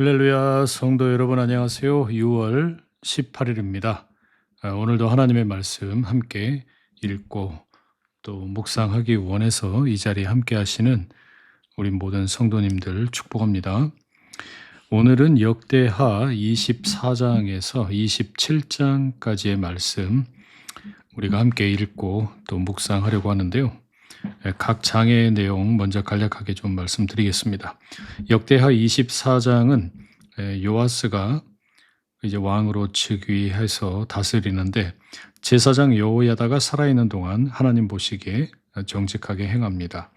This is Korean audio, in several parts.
할렐루야, 성도 여러분 안녕하세요. 6월 18일입니다. 오늘도 하나님의 말씀 함께 읽고 또 묵상하기 원해서 이 자리에 함께 하시는 우리 모든 성도님들 축복합니다. 오늘은 역대하 24장에서 27장까지의 말씀 우리가 함께 읽고 또 묵상하려고 하는데요. 각 장의 내용 먼저 간략하게 좀 말씀드리겠습니다. 역대하 24장은 요아스가 이제 왕으로 즉위해서 다스리는데 제사장 여호야다가 살아있는 동안 하나님 보시기에 정직하게 행합니다.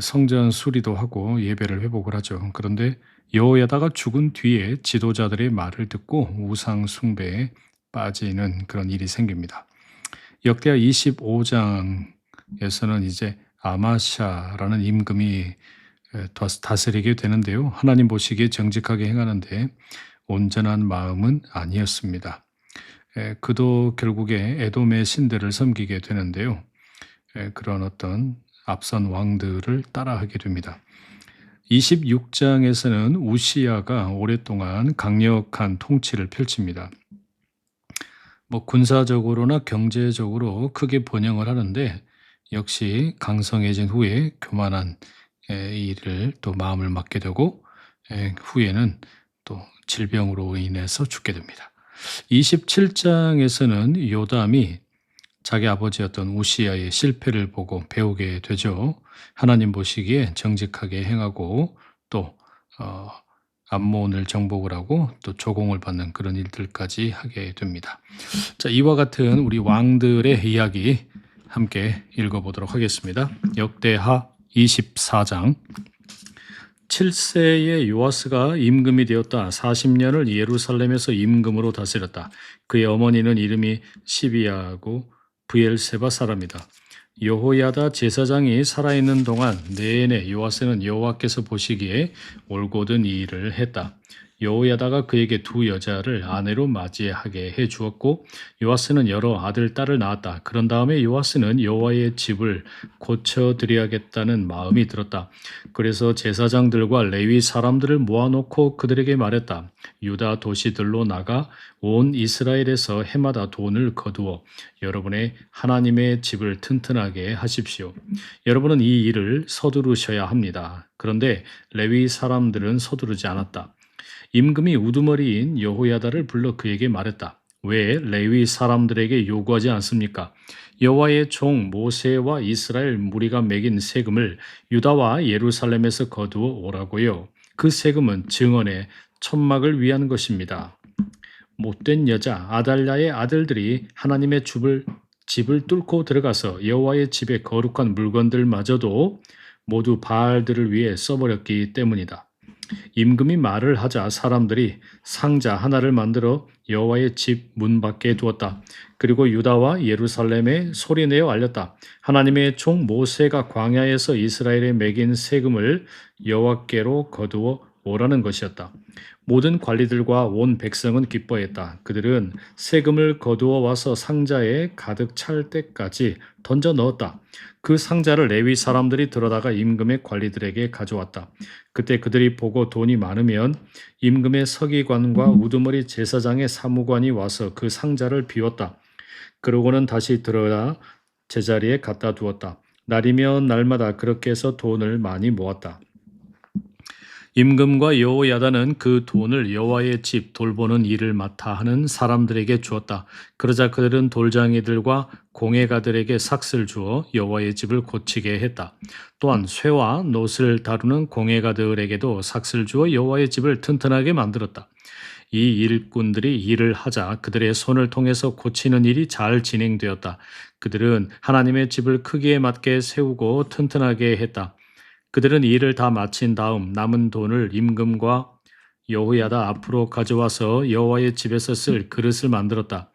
성전 수리도 하고 예배를 회복을 하죠. 그런데 여호야다가 죽은 뒤에 지도자들의 말을 듣고 우상 숭배에 빠지는 그런 일이 생깁니다. 역대하 25장에서는 이제 아마샤라는 임금이 다스리게 되는데요. 하나님 보시기에 정직하게 행하는데 온전한 마음은 아니었습니다. 그도 결국에 에돔의 신들을 섬기게 되는데요. 그런 어떤 앞선 왕들을 따라하게 됩니다. 26장에서는 우시야가 오랫동안 강력한 통치를 펼칩니다. 군사적으로나 경제적으로 크게 번영을 하는데 역시 강성해진 후에 교만한 일을 또 마음을 맡게 되고 후에는 또 질병으로 인해서 죽게 됩니다. 27장에서는 요담이 자기 아버지였던 우시야의 실패를 보고 배우게 되죠. 하나님 보시기에 정직하게 행하고 또 암몬을 정복을 하고 또 조공을 받는 그런 일들까지 하게 됩니다. 자, 이와 같은 우리 왕들의 이야기 함께 읽어보도록 하겠습니다. 역대하 24장 7세의 요아스가 임금이 되었다. 40년을 예루살렘에서 임금으로 다스렸다. 그의 어머니는 이름이 시비야고 브엘세바 사람이다. 여호야다 제사장이 살아있는 동안 내내 요아스는 여호와께서 보시기에 올곧은 일을 했다. 여호야다가 그에게 두 여자를 아내로 맞이하게 해 주었고 요아스는 여러 아들, 딸을 낳았다. 그런 다음에 요아스는 여호와의 집을 고쳐드려야겠다는 마음이 들었다. 그래서 제사장들과 레위 사람들을 모아놓고 그들에게 말했다. 유다 도시들로 나가 온 이스라엘에서 해마다 돈을 거두어 여러분의 하나님의 집을 튼튼하게 하십시오. 여러분은 이 일을 서두르셔야 합니다. 그런데 레위 사람들은 서두르지 않았다. 임금이 우두머리인 여호야다를 불러 그에게 말했다. 왜 레위 사람들에게 요구하지 않습니까? 여호와의 종 모세와 이스라엘 무리가 매긴 세금을 유다와 예루살렘에서 거두어 오라고요. 그 세금은 증언의 천막을 위한 것입니다. 못된 여자 아달랴의 아들들이 하나님의 집을 뚫고 들어가서 여호와의 집의 거룩한 물건들마저도 모두 바알들을 위해 써버렸기 때문이다. 임금이 말을 하자 사람들이 상자 하나를 만들어 여호와의 집 문 밖에 두었다. 그리고 유다와 예루살렘에 소리내어 알렸다. 하나님의 종 모세가 광야에서 이스라엘에 매긴 세금을 여호와께로 거두어 오라는 것이었다. 모든 관리들과 온 백성은 기뻐했다. 그들은 세금을 거두어 와서 상자에 가득 찰 때까지 던져 넣었다. 그 상자를 레위 사람들이 들어다가 임금의 관리들에게 가져왔다. 그때 그들이 보고 돈이 많으면 임금의 서기관과 우두머리 제사장의 사무관이 와서 그 상자를 비웠다. 그러고는 다시 들어다 제자리에 갖다 두었다. 날이면 날마다 그렇게 해서 돈을 많이 모았다. 임금과 여호야다는 그 돈을 여호와의 집 돌보는 일을 맡아 하는 사람들에게 주었다. 그러자 그들은 돌장이들과 공예가들에게 삭슬 주어 여호와의 집을 고치게 했다. 또한 쇠와 놋을 다루는 공예가들에게도 삭슬 주어 여호와의 집을 튼튼하게 만들었다. 이 일꾼들이 일을 하자 그들의 손을 통해서 고치는 일이 잘 진행되었다. 그들은 하나님의 집을 크기에 맞게 세우고 튼튼하게 했다. 그들은 일을 다 마친 다음 남은 돈을 임금과 여호야다 앞으로 가져와서 여호와의 집에서 쓸 그릇을 만들었다.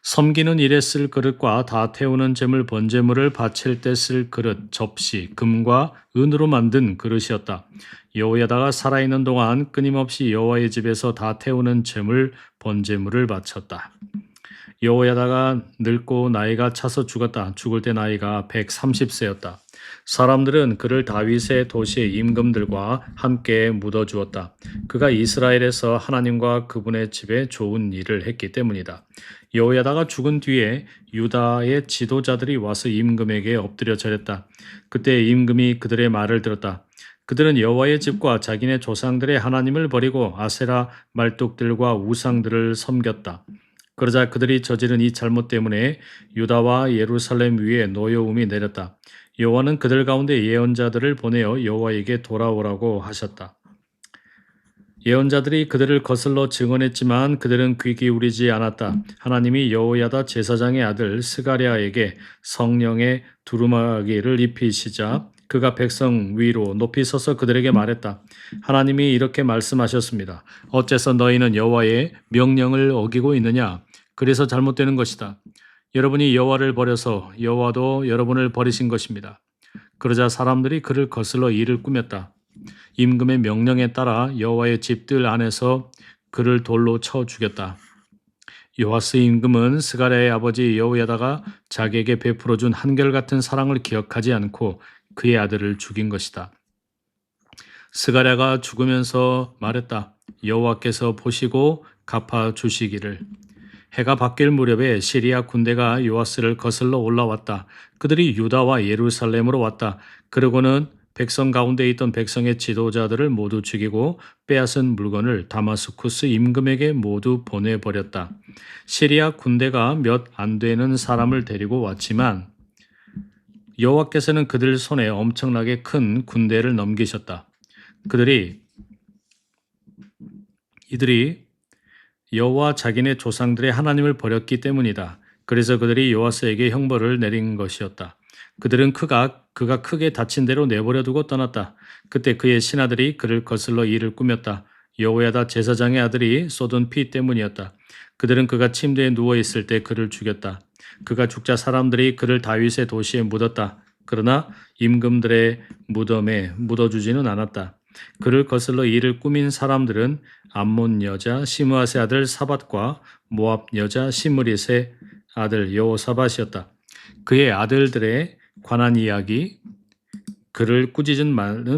섬기는 일에 쓸 그릇과 다 태우는 제물 번제물을 바칠 때 쓸 그릇, 접시, 금과 은으로 만든 그릇이었다. 여호야다가 살아있는 동안 끊임없이 여호와의 집에서 다 태우는 제물, 번제물을 바쳤다. 여호야다가 늙고 나이가 차서 죽었다. 죽을 때 나이가 130세였다. 사람들은 그를 다윗의 도시의 임금들과 함께 묻어주었다. 그가 이스라엘에서 하나님과 그분의 집에 좋은 일을 했기 때문이다. 여호야다가 죽은 뒤에 유다의 지도자들이 와서 임금에게 엎드려 절했다. 그때 임금이 그들의 말을 들었다. 그들은 여호와의 집과 자기네 조상들의 하나님을 버리고 아세라 말뚝들과 우상들을 섬겼다. 그러자 그들이 저지른 이 잘못 때문에 유다와 예루살렘 위에 노여움이 내렸다. 여호와는 그들 가운데 예언자들을 보내어 여호와에게 돌아오라고 하셨다. 예언자들이 그들을 거슬러 증언했지만 그들은 귀 기울이지 않았다. 하나님이 여호야다 제사장의 아들 스가랴에게 성령의 두루마기를 입히시자 그가 백성 위로 높이 서서 그들에게 말했다. 하나님이 이렇게 말씀하셨습니다. 어째서 너희는 여호와의 명령을 어기고 있느냐? 그래서 잘못되는 것이다. 여러분이 여호와를 버려서 여호와도 여러분을 버리신 것입니다. 그러자 사람들이 그를 거슬러 일을 꾸몄다. 임금의 명령에 따라 여호와의 집들 안에서 그를 돌로 쳐 죽였다. 요아스 임금은 스가랴의 아버지 여호야다가 자기에게 베풀어준 한결같은 사랑을 기억하지 않고 그의 아들을 죽인 것이다. 스가랴가 죽으면서 말했다. 여호와께서 보시고 갚아 주시기를. 해가 바뀔 무렵에 시리아 군대가 요아스를 거슬러 올라왔다. 그들이 유다와 예루살렘으로 왔다. 그러고는 백성 가운데 있던 백성의 지도자들을 모두 죽이고 빼앗은 물건을 다마스쿠스 임금에게 모두 보내버렸다. 시리아 군대가 몇 안 되는 사람을 데리고 왔지만 여호와께서는 그들 손에 엄청나게 큰 군대를 넘기셨다. 이들이 여호와 자기네 조상들의 하나님을 버렸기 때문이다. 그래서 그들이 요아스에게 형벌을 내린 것이었다. 그들은 그가 크게 다친 대로 내버려 두고 떠났다. 그때 그의 신하들이 그를 거슬러 일을 꾸몄다. 여호야다 제사장의 아들이 쏟은 피 때문이었다. 그들은 그가 침대에 누워 있을 때 그를 죽였다. 그가 죽자 사람들이 그를 다윗의 도시에 묻었다. 그러나 임금들의 무덤에 묻어주지는 않았다. 그를 거슬러 일을 꾸민 사람들은 암몬 여자 시므아스의 아들 사밧과 모압 여자 시므릿의 아들 여호사밧이었다. 그의 아들들의 관한 이야기, 그를 꾸짖은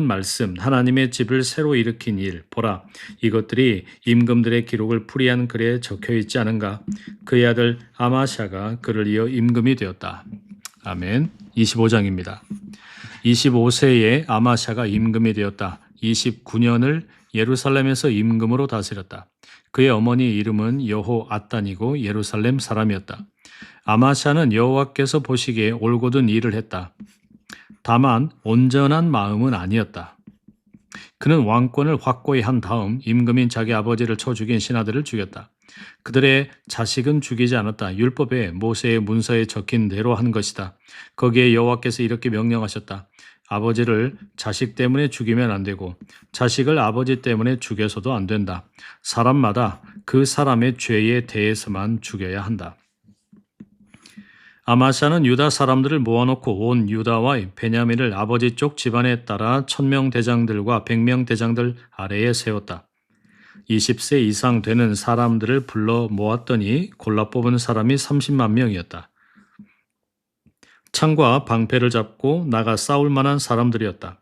말씀, 하나님의 집을 새로 일으킨 일, 보라, 이것들이 임금들의 기록을 풀이한 글에 적혀 있지 않은가? 그의 아들 아마샤가 그를 이어 임금이 되었다. 아멘. 25장입니다. 25세에 아마샤가 임금이 되었다. 29년을 예루살렘에서 임금으로 다스렸다. 그의 어머니 이름은 여호앗단이고 예루살렘 사람이었다. 아마샤는 여호와께서 보시기에 올곧은 일을 했다. 다만 온전한 마음은 아니었다. 그는 왕권을 확고히 한 다음 임금인 자기 아버지를 쳐 죽인 신하들을 죽였다. 그들의 자식은 죽이지 않았다. 율법에 모세의 문서에 적힌 대로 한 것이다. 거기에 여호와께서 이렇게 명령하셨다. 아버지를 자식 때문에 죽이면 안 되고 자식을 아버지 때문에 죽여서도 안 된다. 사람마다 그 사람의 죄에 대해서만 죽여야 한다. 아마샤는 유다 사람들을 모아놓고 온 유다와 베냐민을 아버지 쪽 집안에 따라 1000명 대장들과 100명 대장들 아래에 세웠다. 20세 이상 되는 사람들을 불러 모았더니 골라 뽑은 사람이 30만 명이었다. 창과 방패를 잡고 나가 싸울 만한 사람들이었다.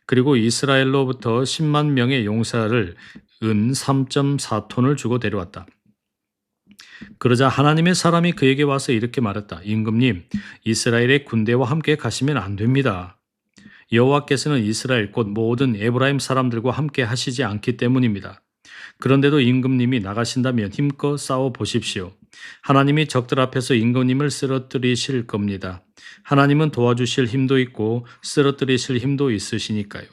그리고 이스라엘로부터 10만 명의 용사를 은 3.4톤을 주고 데려왔다. 그러자 하나님의 사람이 그에게 와서 이렇게 말했다. 임금님, 이스라엘의 군대와 함께 가시면 안 됩니다. 여호와께서는 이스라엘 곧 모든 에브라임 사람들과 함께 하시지 않기 때문입니다. 그런데도 임금님이 나가신다면 힘껏 싸워 보십시오. 하나님이 적들 앞에서 임금님을 쓰러뜨리실 겁니다. 하나님은 도와주실 힘도 있고 쓰러뜨리실 힘도 있으시니까요.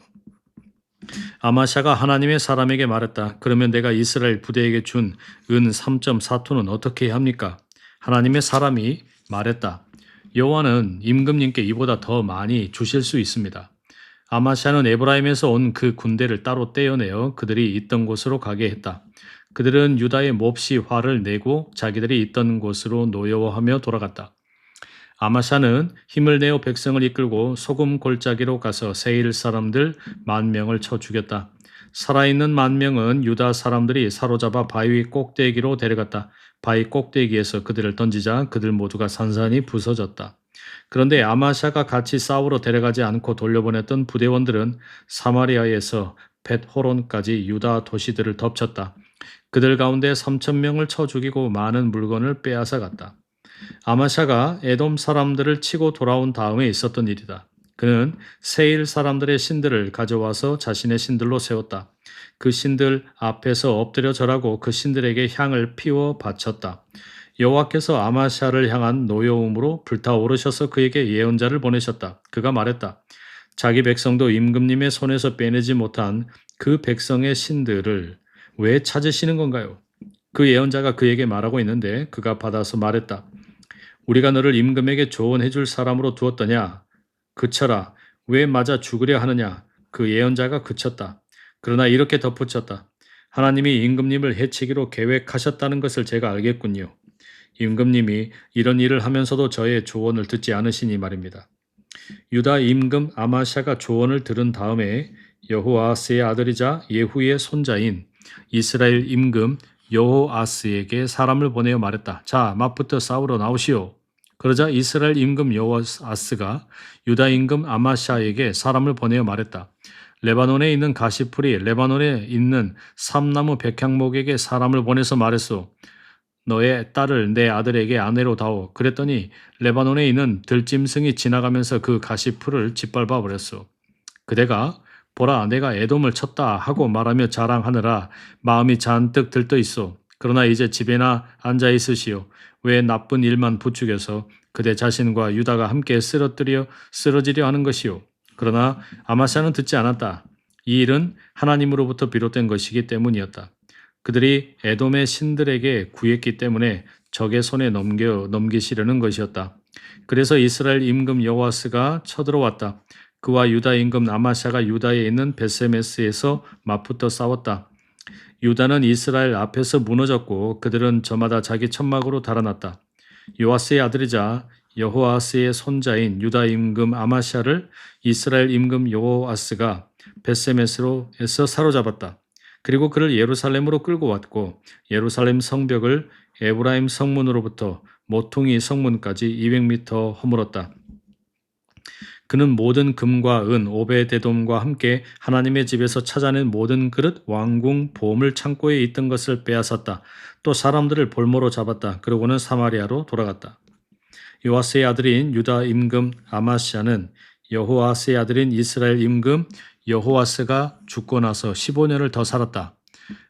아마샤가 하나님의 사람에게 말했다. 그러면 내가 이스라엘 부대에게 준 은 3.4톤은 어떻게 해야 합니까? 하나님의 사람이 말했다. 여호와는 임금님께 이보다 더 많이 주실 수 있습니다. 아마샤는 에브라임에서 온 그 군대를 따로 떼어내어 그들이 있던 곳으로 가게 했다. 그들은 유다에 몹시 화를 내고 자기들이 있던 곳으로 노여워하며 돌아갔다. 아마샤는 힘을 내어 백성을 이끌고 소금 골짜기로 가서 세일 사람들 10,000명을 쳐 죽였다. 살아있는 10,000명은 유다 사람들이 사로잡아 바위 꼭대기로 데려갔다. 바위 꼭대기에서 그들을 던지자 그들 모두가 산산이 부서졌다. 그런데 아마샤가 같이 싸우러 데려가지 않고 돌려보냈던 부대원들은 사마리아에서 벳호론까지 유다 도시들을 덮쳤다. 그들 가운데 3,000명을 쳐 죽이고 많은 물건을 빼앗아 갔다. 아마샤가 에돔 사람들을 치고 돌아온 다음에 있었던 일이다. 그는 세일 사람들의 신들을 가져와서 자신의 신들로 세웠다. 그 신들 앞에서 엎드려 절하고 그 신들에게 향을 피워 바쳤다. 여호와께서 아마샤를 향한 노여움으로 불타오르셔서 그에게 예언자를 보내셨다. 그가 말했다. 자기 백성도 임금님의 손에서 빼내지 못한 그 백성의 신들을 왜 찾으시는 건가요? 그 예언자가 그에게 말하고 있는데 그가 받아서 말했다. 우리가 너를 임금에게 조언해 줄 사람으로 두었더냐? 그쳐라. 왜 맞아 죽으려 하느냐? 그 예언자가 그쳤다. 그러나 이렇게 덧붙였다. 하나님이 임금님을 해치기로 계획하셨다는 것을 제가 알겠군요. 임금님이 이런 일을 하면서도 저의 조언을 듣지 않으시니 말입니다. 유다 임금 아마샤가 조언을 들은 다음에 여호아스의 아들이자 예후의 손자인 이스라엘 임금 여호아스에게 사람을 보내어 말했다. 자, 맞붙어 싸우러 나오시오. 그러자 이스라엘 임금 여호아스가 유다 임금 아마샤에게 사람을 보내어 말했다. 레바논에 있는 가시풀이 레바논에 있는 삼나무 백향목에게 사람을 보내서 말했소. 너의 딸을 내 아들에게 아내로 다오. 그랬더니 레바논에 있는 들짐승이 지나가면서 그 가시풀을 짓밟아 버렸소. 그대가 보라 내가 에돔을 쳤다 하고 말하며 자랑하느라 마음이 잔뜩 들떠 있어. 그러나 이제 집에나 앉아 있으시오. 왜 나쁜 일만 부추겨서 그대 자신과 유다가 함께 쓰러지려 하는 것이오. 그러나 아마샤는 듣지 않았다. 이 일은 하나님으로부터 비롯된 것이기 때문이었다. 그들이 에돔의 신들에게 구했기 때문에 적의 손에 넘기시려는 것이었다. 그래서 이스라엘 임금 여호아스가 쳐들어왔다. 그와 유다 임금 아마샤가 유다에 있는 베세메스에서 맞붙어 싸웠다. 유다는 이스라엘 앞에서 무너졌고 그들은 저마다 자기 천막으로 달아났다. 요아스의 아들이자 여호아스의 손자인 유다 임금 아마샤를 이스라엘 임금 여호아스가 베세메스로에서 사로잡았다. 그리고 그를 예루살렘으로 끌고 왔고 예루살렘 성벽을 에브라임 성문으로부터 모퉁이 성문까지 200m 허물었다. 그는 모든 금과 은, 오베데돔과 함께 하나님의 집에서 찾아낸 모든 그릇, 왕궁, 보물 창고에 있던 것을 빼앗았다. 또 사람들을 볼모로 잡았다. 그러고는 사마리아로 돌아갔다. 요아스의 아들인 유다 임금 아마시아는 여호아스의 아들인 이스라엘 임금 여호아스가 죽고 나서 15년을 더 살았다.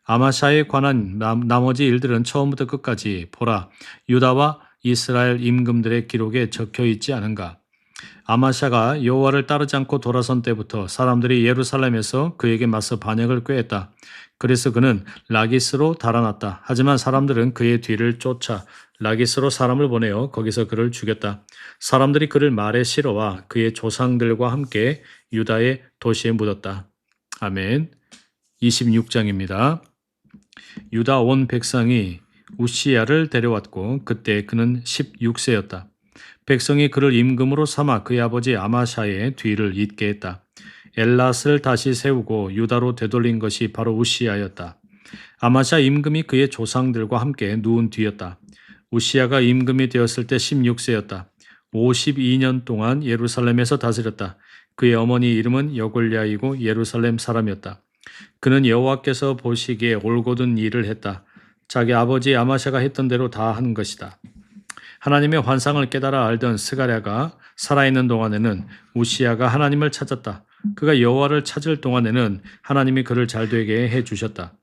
아마샤에 관한 나머지 일들은 처음부터 끝까지 보라 유다와 이스라엘 임금들의 기록에 적혀 있지 않은가. 아마샤가 여호와를 따르지 않고 돌아선 때부터 사람들이 예루살렘에서 그에게 맞서 반역을 꾀했다. 그래서 그는 라기스로 달아났다. 하지만 사람들은 그의 뒤를 쫓아 라기스로 사람을 보내어 거기서 그를 죽였다. 사람들이 그를 말에 실어와 그의 조상들과 함께 유다의 도시에 묻었다. 아멘. 26장입니다. 유다 온 백성이 우시야를 데려왔고 그때 그는 16세였다. 백성이 그를 임금으로 삼아 그의 아버지 아마샤의 뒤를 잇게 했다. 엘랏을 다시 세우고 유다로 되돌린 것이 바로 우시야였다. 아마샤 임금이 그의 조상들과 함께 누운 뒤였다. 우시야가 임금이 되었을 때 16세였다. 52년 동안 예루살렘에서 다스렸다. 그의 어머니 이름은 여골랴이고 예루살렘 사람이었다. 그는 여호와께서 보시기에 올곧은 일을 했다. 자기 아버지 아마샤가 했던 대로 다 한 것이다. 하나님의 환상을 깨달아 알던 스가랴가 살아있는 동안에는 우시야가 하나님을 찾았다. 그가 여호와를 찾을 동안에는 하나님이 그를 잘되게 해주셨다.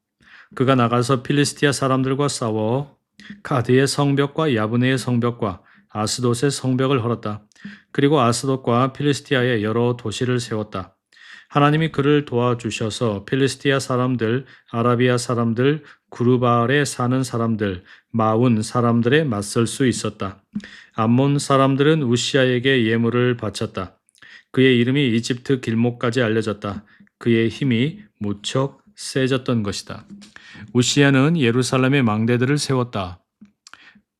그가 나가서 필리스티아 사람들과 싸워 가드의 성벽과 야브네의 성벽과 아스돗의 성벽을 헐었다. 그리고 아스돗과 필리스티아의 여러 도시를 세웠다. 하나님이 그를 도와주셔서 필리스티아 사람들, 아라비아 사람들, 구르바알에 사는 사람들, 마운 사람들에 맞설 수 있었다. 암몬 사람들은 우시야에게 예물을 바쳤다. 그의 이름이 이집트 길목까지 알려졌다. 그의 힘이 무척 세졌던 것이다. 우시야는 예루살렘의 망대들을 세웠다.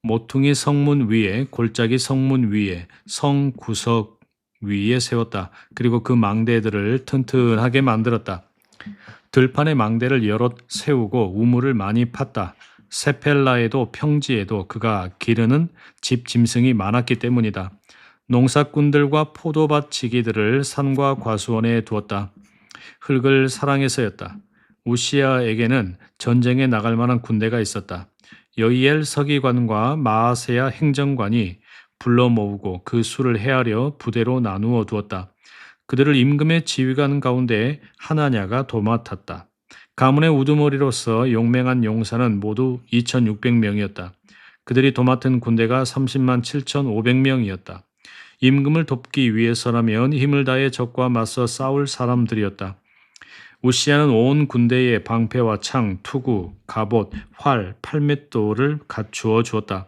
모퉁이 성문 위에, 골짜기 성문 위에, 성 구석 위에 세웠다. 그리고 그 망대들을 튼튼하게 만들었다. 들판에 망대를 여럿 세우고 우물을 많이 팠다. 세펠라에도 평지에도 그가 기르는 집 짐승이 많았기 때문이다. 농사꾼들과 포도밭 지기들을 산과 과수원에 두었다. 흙을 사랑해서였다. 우시야에게는 전쟁에 나갈 만한 군대가 있었다. 여이엘 서기관과 마아세야 행정관이 불러 모으고 그 수를 헤아려 부대로 나누어 두었다. 그들을 임금의 지휘관 가운데 하나냐가 도맡았다. 가문의 우두머리로서 용맹한 용사는 모두 2,600명이었다. 그들이 도맡은 군대가 30만 7,500명이었다. 임금을 돕기 위해서라면 힘을 다해 적과 맞서 싸울 사람들이었다. 우시야는 온 군대에 방패와 창, 투구, 갑옷, 활, 팔맷돌을 갖추어 주었다.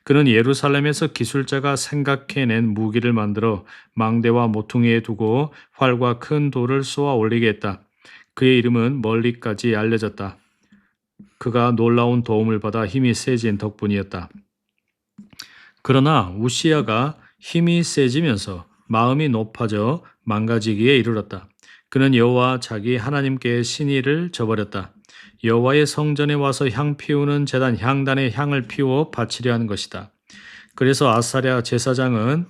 그는 예루살렘에서 기술자가 생각해낸 무기를 만들어 망대와 모퉁이에 두고 활과 큰 돌을 쏘아 올리게 했다. 그의 이름은 멀리까지 알려졌다. 그가 놀라운 도움을 받아 힘이 세진 덕분이었다. 그러나 우시야가 힘이 세지면서 마음이 높아져 망가지기에 이르렀다. 그는 여호와 자기 하나님께 신의를 저버렸다. 여호와의 성전에 와서 향 피우는 제단 향단에 향을 피워 바치려 하는 것이다. 그래서 아사랴 제사장은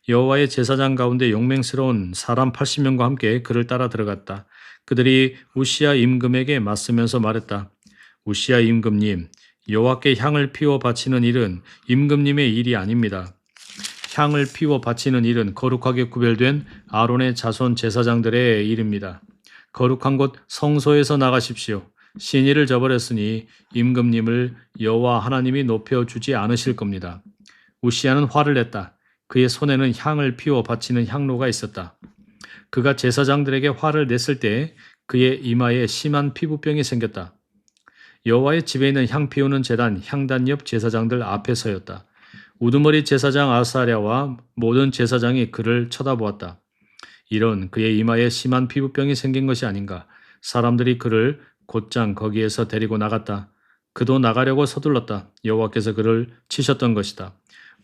여호와의 제사장 가운데 용맹스러운 사람 80명과 함께 그를 따라 들어갔다. 그들이 우시야 임금에게 맞서면서 말했다. 우시야 임금님, 여호와께 향을 피워 바치는 일은 임금님의 일이 아닙니다. 향을 피워 바치는 일은 거룩하게 구별된 아론의 자손 제사장들의 일입니다. 거룩한 곳 성소에서 나가십시오. 신의를 저버렸으니 임금님을 여호와 하나님이 높여주지 않으실 겁니다. 우시야는 화를 냈다. 그의 손에는 향을 피워 바치는 향로가 있었다. 그가 제사장들에게 화를 냈을 때 그의 이마에 심한 피부병이 생겼다. 여호와의 집에 있는 향 피우는 제단 향단 옆 제사장들 앞에 서였다. 우두머리 제사장 아사랴와 모든 제사장이 그를 쳐다보았다. 이런 그의 이마에 심한 피부병이 생긴 것이 아닌가. 사람들이 그를 곧장 거기에서 데리고 나갔다. 그도 나가려고 서둘렀다. 여호와께서 그를 치셨던 것이다.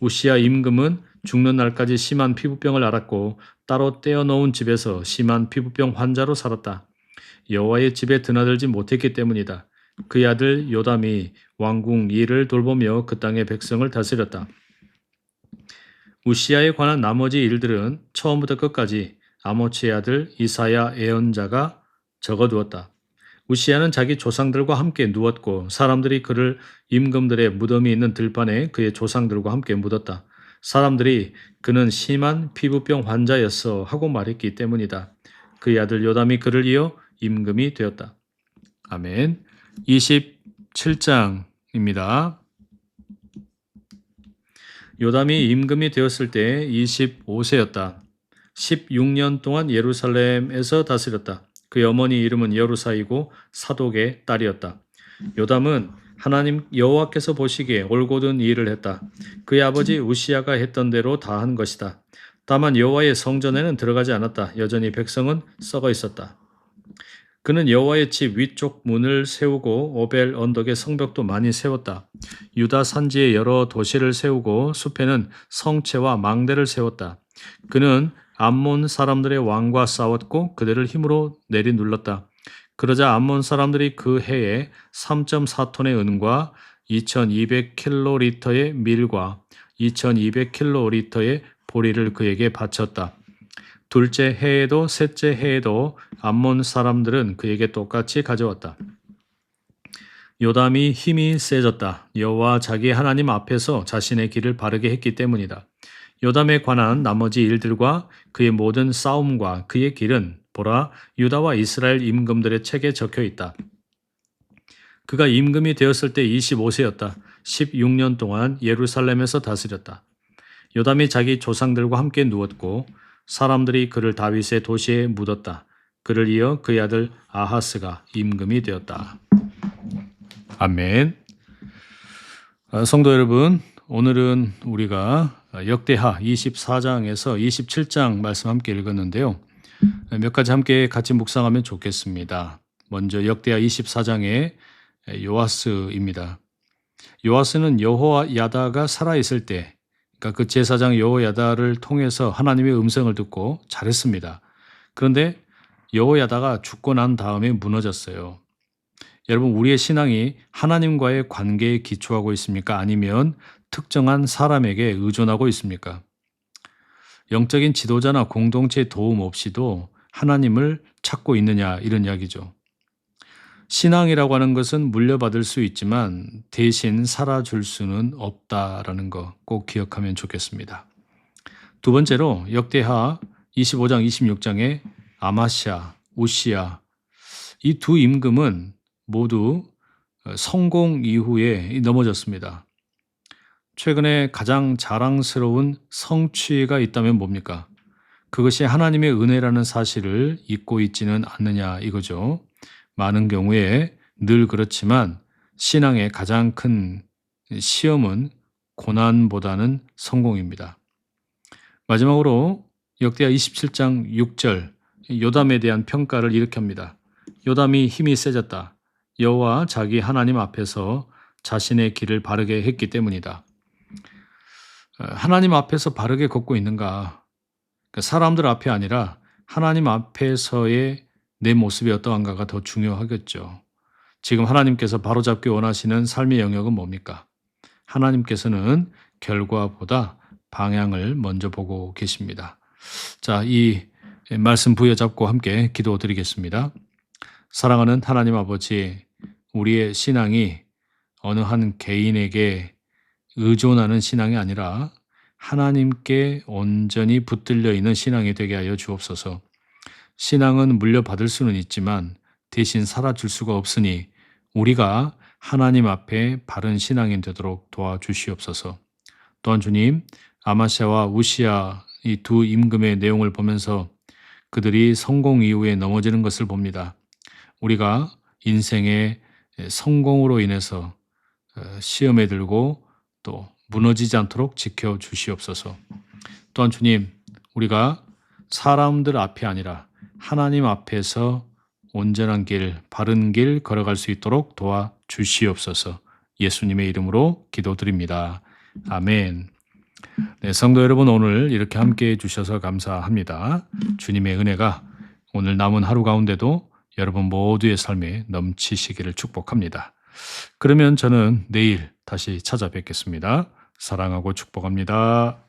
우시야 임금은 죽는 날까지 심한 피부병을 앓았고 따로 떼어놓은 집에서 심한 피부병 환자로 살았다. 여호와의 집에 드나들지 못했기 때문이다. 그의 아들 요담이 왕궁 일을 돌보며 그 땅의 백성을 다스렸다. 우시야에 관한 나머지 일들은 처음부터 끝까지 아모츠의 아들 이사야 예언자가 적어두었다. 우시야는 자기 조상들과 함께 누웠고 사람들이 그를 임금들의 무덤이 있는 들판에 그의 조상들과 함께 묻었다. 사람들이 그는 심한 피부병 환자였어 하고 말했기 때문이다. 그의 아들 요담이 그를 이어 임금이 되었다. 아멘. 27장입니다. 요담이 임금이 되었을 때 25세였다. 16년 동안 예루살렘에서 다스렸다. 그의 어머니 이름은 여루사이고 사독의 딸이었다. 요담은 하나님 여호와께서 보시기에 올곧은 일을 했다. 그의 아버지 우시야가 했던 대로 다 한 것이다. 다만 여호와의 성전에는 들어가지 않았다. 여전히 백성은 썩어 있었다. 그는 여호와의 집 위쪽 문을 세우고 오벨 언덕에 성벽도 많이 세웠다. 유다 산지에 여러 도시를 세우고 숲에는 성체와 망대를 세웠다. 그는 암몬 사람들의 왕과 싸웠고 그들을 힘으로 내리눌렀다. 그러자 암몬 사람들이 그 해에 3.4톤의 은과 2200킬로리터의 밀과 2200킬로리터의 보리를 그에게 바쳤다. 둘째 해에도 셋째 해에도 암몬 사람들은 그에게 똑같이 가져왔다. 요담이 힘이 세졌다. 여호와 자기 하나님 앞에서 자신의 길을 바르게 했기 때문이다. 요담에 관한 나머지 일들과 그의 모든 싸움과 그의 길은 보라 유다와 이스라엘 임금들의 책에 적혀 있다. 그가 임금이 되었을 때 25세였다. 16년 동안 예루살렘에서 다스렸다. 요담이 자기 조상들과 함께 누웠고 사람들이 그를 다윗의 도시에 묻었다. 그를 이어 그의 아들 아하스가 임금이 되었다. 아멘. 성도 여러분, 오늘은 우리가 역대하 24장에서 27장 말씀 함께 읽었는데요. 몇 가지 함께 같이 묵상하면 좋겠습니다. 먼저 역대하 24장의 요아스입니다. 요아스는 여호야다가 살아있을 때, 그러니까 그 제사장 여호야다를 통해서 하나님의 음성을 듣고 잘했습니다. 그런데 여호야다가 죽고 난 다음에 무너졌어요. 여러분, 우리의 신앙이 하나님과의 관계에 기초하고 있습니까? 아니면 특정한 사람에게 의존하고 있습니까? 영적인 지도자나 공동체의 도움 없이도 하나님을 찾고 있느냐, 이런 이야기죠. 신앙이라고 하는 것은 물려받을 수 있지만 대신 살아줄 수는 없다라는 거 꼭 기억하면 좋겠습니다. 두 번째로 역대하 25장, 26장의 아마시아, 우시야, 이 두 임금은 모두 성공 이후에 넘어졌습니다. 최근에 가장 자랑스러운 성취가 있다면 뭡니까? 그것이 하나님의 은혜라는 사실을 잊고 있지는 않느냐, 이거죠. 많은 경우에 늘 그렇지만 신앙의 가장 큰 시험은 고난보다는 성공입니다. 마지막으로 역대하 27장 6절, 요담에 대한 평가를 이렇게 합니다. 요담이 힘이 세졌다. 여호와 자기 하나님 앞에서 자신의 길을 바르게 했기 때문이다. 하나님 앞에서 바르게 걷고 있는가? 사람들 앞에 아니라 하나님 앞에서의 내 모습이 어떠한가가 더 중요하겠죠. 지금 하나님께서 바로잡기 원하시는 삶의 영역은 뭡니까? 하나님께서는 결과보다 방향을 먼저 보고 계십니다. 자, 이 말씀 부여잡고 함께 기도드리겠습니다. 사랑하는 하나님 아버지, 우리의 신앙이 어느 한 개인에게 의존하는 신앙이 아니라 하나님께 온전히 붙들려 있는 신앙이 되게 하여 주옵소서. 신앙은 물려받을 수는 있지만 대신 살아줄 수가 없으니 우리가 하나님 앞에 바른 신앙이 되도록 도와주시옵소서. 또한 주님, 아마시아와 우시야 이 두 임금의 내용을 보면서 그들이 성공 이후에 넘어지는 것을 봅니다. 우리가 인생의 성공으로 인해서 시험에 들고 또 무너지지 않도록 지켜주시옵소서. 또한 주님, 우리가 사람들 앞이 아니라 하나님 앞에서 온전한 길, 바른 길 걸어갈 수 있도록 도와주시옵소서. 예수님의 이름으로 기도드립니다. 아멘. 네, 성도 여러분, 오늘 이렇게 함께해 주셔서 감사합니다. 주님의 은혜가 오늘 남은 하루 가운데도 여러분 모두의 삶에 넘치시기를 축복합니다. 그러면 저는 내일 다시 찾아뵙겠습니다. 사랑하고 축복합니다.